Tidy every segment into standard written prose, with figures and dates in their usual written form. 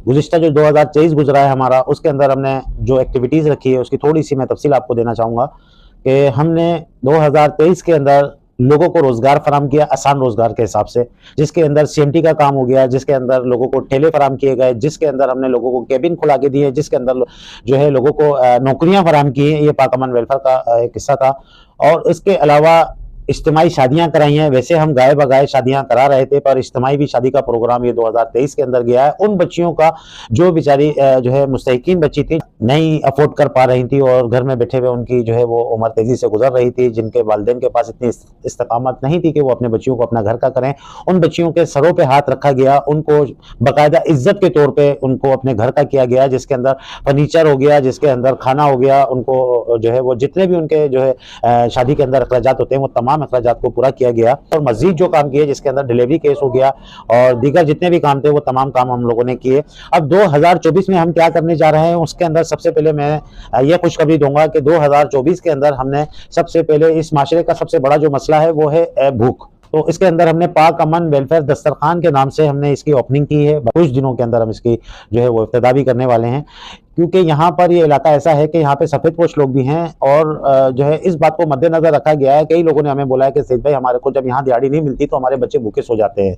गुज़िश्ता जो 2023 गुजरा है हमारा, उसके अंदर हमने जो एक्टिविटीज़ रखी है उसकी थोड़ी सी मैं तफसील आपको देना चाहूँगा कि हमने 2023 के अंदर लोगों को रोजगार फराम किया, आसान रोजगार के हिसाब से, जिसके अंदर सीएमटी का काम हो गया, जिसके अंदर लोगों को ठेले फराम किए गए, जिसके अंदर हमने लोगों को केबिन खुला के दिए, जिसके अंदर जो है लोगों को नौकरियां फराम की हैं। ये पाक अमन वेलफेयर का एक हिस्सा था। और इसके अलावा इज्तिमाई शादियां कराई हैं। वैसे हम गाय बगाए शादियां करा रहे थे, पर इज्तिमाई भी शादी का प्रोग्राम ये 2023 के अंदर गया है। उन बच्चियों का जो बेचारी जो है मुस्तहिकीन बच्ची थी, नहीं अफोर्ड कर पा रही थी और घर में बैठे हुए उनकी जो है वो उम्र तेजी से गुजर रही थी, जिनके वालिदैन के पास इतनी इस्तिकामत नहीं थी कि वो अपने बच्चियों को अपना घर का करें, उन बच्चियों के सरों पे हाथ रखा गया, उनको बाकायदा इज्जत के तौर पे उनको अपने घर का किया गया, जिसके अंदर फर्नीचर हो गया, जिसके अंदर खाना हो गया, उनको जो है वो जितने भी उनके जो है शादी के अंदर अखराजात होते हैं वो तमाम अखराजात को पूरा किया गया। और मजीद जो काम किए, जिसके अंदर डिलीवरी केस हो गया और दीगर जितने भी काम थे वो तमाम काम हम लोगों ने किए। अब 2024 में हम क्या करने जा रहे हैं, उसके अंदर सबसे पहले मैं ये खुशखबरी दूंगा कि 2024 के अंदर हमने सबसे पहले इस माशरे का सबसे बड़ा जो मसला है वो है भूख। तो इसके अंदर हमने पाक अमन वेलफेयर दस्तरखान के नाम से हमने इसकी ओपनिंग की है। कुछ दिनों के अंदर हम इसकी जो है वो इब्तिदा भी करने वाले हैं, क्योंकि यहाँ पर ये इलाका ऐसा है कि यहाँ पे सफ़ेदपोश लोग भी हैं और जो है इस बात को मद्देनजर रखा गया है। कई लोगों ने हमें बोला है कि सईद भाई, हमारे को जब यहाँ दिहाड़ी नहीं मिलती तो हमारे बच्चे भूखे सो जाते हैं,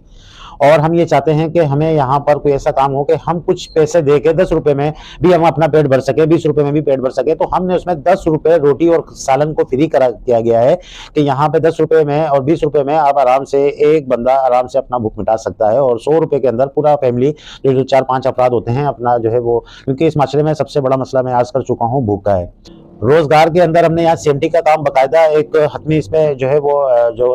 और हम ये चाहते हैं कि हमें यहाँ पर कोई ऐसा काम हो कि हम कुछ पैसे दे के 10 रुपए में भी हम अपना पेट भर सके, 20 रुपए में भी पेट भर सके। तो हमने उसमें 10 रुपए रोटी और सालन को फ्री करा किया गया है कि यहाँ पे 10 रुपए में और 20 रुपए में आप आराम से एक बंदा आराम से अपना भूख मिटा सकता है, और 100 रुपए के अंदर पूरा फैमिली जो 4-5 अफराद होते हैं अपना जो है वो, क्योंकि इस माशरे में सबसे बड़ा मसला मैं आज कर चुका हूँ भूख का है। रोजगार के अंदर हमने यहाँ सीएमटी का काम बकायदा एक हतमी इसमें जो है वो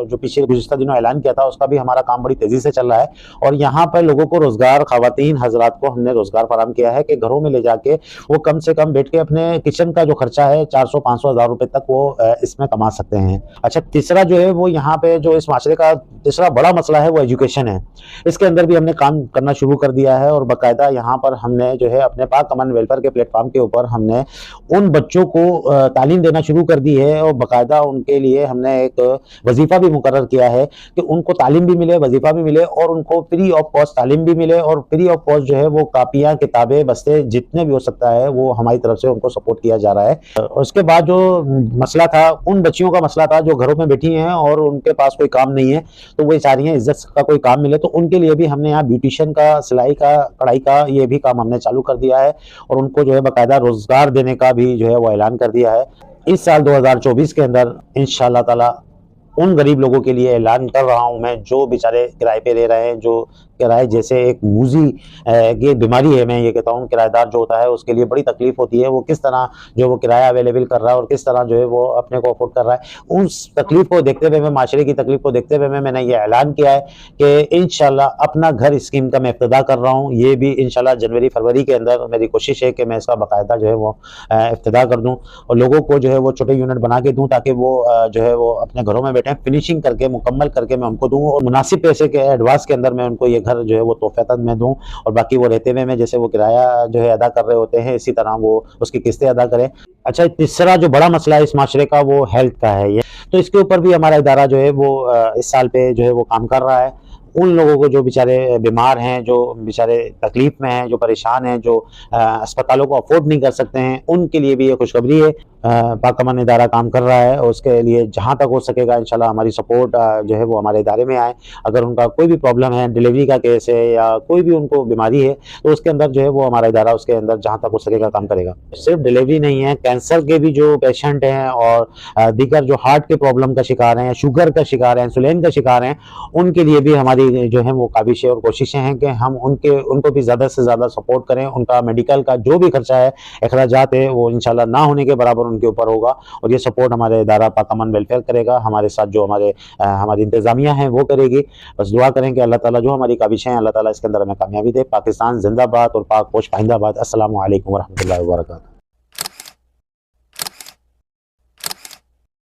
जो पीछे गुज़िश्ता दिनों ऐलान किया था उसका भी हमारा काम बड़ी तेजी से चल रहा है। और यहाँ पर लोगों को रोजगार, खवातीन हजरात को हमने रोजगार फराम किया है कि घरों में ले जाके वो कम से कम बैठ के अपने किचन का जो खर्चा है 400-500 हज़ार रुपए तक वो इसमें कमा सकते हैं। अच्छा, तीसरा जो है वो यहाँ पे जो इस माशरे का तीसरा बड़ा मसला है वो एजुकेशन है। इसके अंदर भी हमने काम करना शुरू कर दिया है और बाकायदा यहाँ पर हमने जो है अपने पाक अमन वेलफेयर के प्लेटफॉर्म के ऊपर हमने उन बच्चों को तालीम देना शुरू कर दी है, और बाकायदा उनके लिए हमने एक वजीफा भी मुकर्रर किया है कि उनको तालीम भी मिले, वजीफा भी मिले और उनको फ्री ऑफ कॉस्ट तालीम भी मिले, और फ्री ऑफ कॉस्ट जो है वो कापियाँ, किताबें, बस्ते जितने भी हो सकता है वो हमारी तरफ से उनको सपोर्ट किया जा रहा है। उसके बाद जो मसला था, उन बच्चियों का मसला था जो घरों में बैठी हैं और उनके पास कोई काम नहीं है, तो वो चाह रही हैं इज्जत का कोई काम मिले, तो उनके लिए भी हमने यहाँ ब्यूटिशियन का, सिलाई का, कढ़ाई का ये भी काम हमने चालू कर दिया है, और उनको जो है बाकायदा रोजगार देने का भी जो है वो ऐलान कर दिया है। इस साल 2024 के अंदर इंशाअल्लाह ताला उन गरीब लोगों के लिए ऐलान कर रहा हूं मैं जो बेचारे किराए पे रह रहे हैं, जो किराए जैसे एक मूजी की बीमारी है, मैं ये कहता हूँ किराएदार जो होता है उसके लिए बड़ी तकलीफ होती है, वो किस तरह जो वो किराया अवेलेबल कर रहा है और किस तरह जो है वो अपने को अफोर्ड कर रहा है, उस तकलीफ को देखते हुए, मैं माशरे की तकलीफ को देखते हुए मैंने ये ऐलान किया है कि इंशाल्लाह अपना घर स्कीम का मैं इब्तिदा कर रहा हूँ। ये भी इंशाल्लाह जनवरी-फरवरी के अंदर मेरी कोशिश है कि मैं इसका बाकायदा जो है वो इब्तिदा कर दूँ और लोगों को जो है वो छोटे यूनिट बना के दूँ, ताकि वो जो है वो अपने घरों में बैठे फिनिशिंग करके मुकम्मल करके मैं उनको दूँ, और मुनासिब पैसे के एडवांस के अंदर मैं उनको ये घर जो है वो तोहफेतन में दूं, और बाकी वो रहते हुए में जैसे वो किराया जो है अदा कर रहे होते हैं इसी तरह वो उसकी किस्तें अदा करें। अच्छा, तीसरा जो बड़ा मसला है इस माशरे का वो हेल्थ का है, ये तो इसके ऊपर भी हमारा इदारा जो है वो इस साल पे जो है वो काम कर रहा है। उन लोगों को जो बेचारे बीमार हैं, जो बेचारे तकलीफ में हैं, जो परेशान हैं, जो अस्पतालों को अफोर्ड नहीं कर सकते हैं, उनके लिए भी ये खुशखबरी है। पाक अमन इदारा काम कर रहा है और उसके लिए जहाँ तक हो सकेगा इंशाल्लाह हमारी सपोर्ट जो है वो हमारे इदारे में आए। अगर उनका कोई भी प्रॉब्लम है, डिलीवरी का केस है या कोई भी उनको बीमारी है, तो उसके अंदर जो है वो हमारा इदारा उसके अंदर जहाँ तक हो सकेगा काम करेगा। सिर्फ डिलीवरी नहीं है, कैंसर के भी जो पेशेंट हैं और दीगर जो हार्ट के प्रॉब्लम का शिकार हैं, शुगर का शिकार हैं, इंसुलिन का शिकार हैं, उनके लिए भी हमारी जो है वो काबिशें और कोशिशें हैं कि हम उनको भी ज़्यादा से ज़्यादा सपोर्ट करें। उनका मेडिकल का जो भी खर्चा है, अखराजात है, वो इंशाल्लाह ना होने के बराबर उनके ऊपर होगा, और ये सपोर्ट हमारे इदारा पाक अमन वेलफेयर करेगा। हमारे साथ जो हमारी इंतजामिया है वो करेगी। बस दुआ करें कि अल्लाह ताला जो हमारी काबिशें हैं, अल्लाह ताला इसके अंदर हमें कामयाबी दे। पाकिस्तान जिंदाबाद और पाक पोश पाइंदाबाद। अस्सलामु अलैकुम व रहमतुल्लाहि व बरकातहू।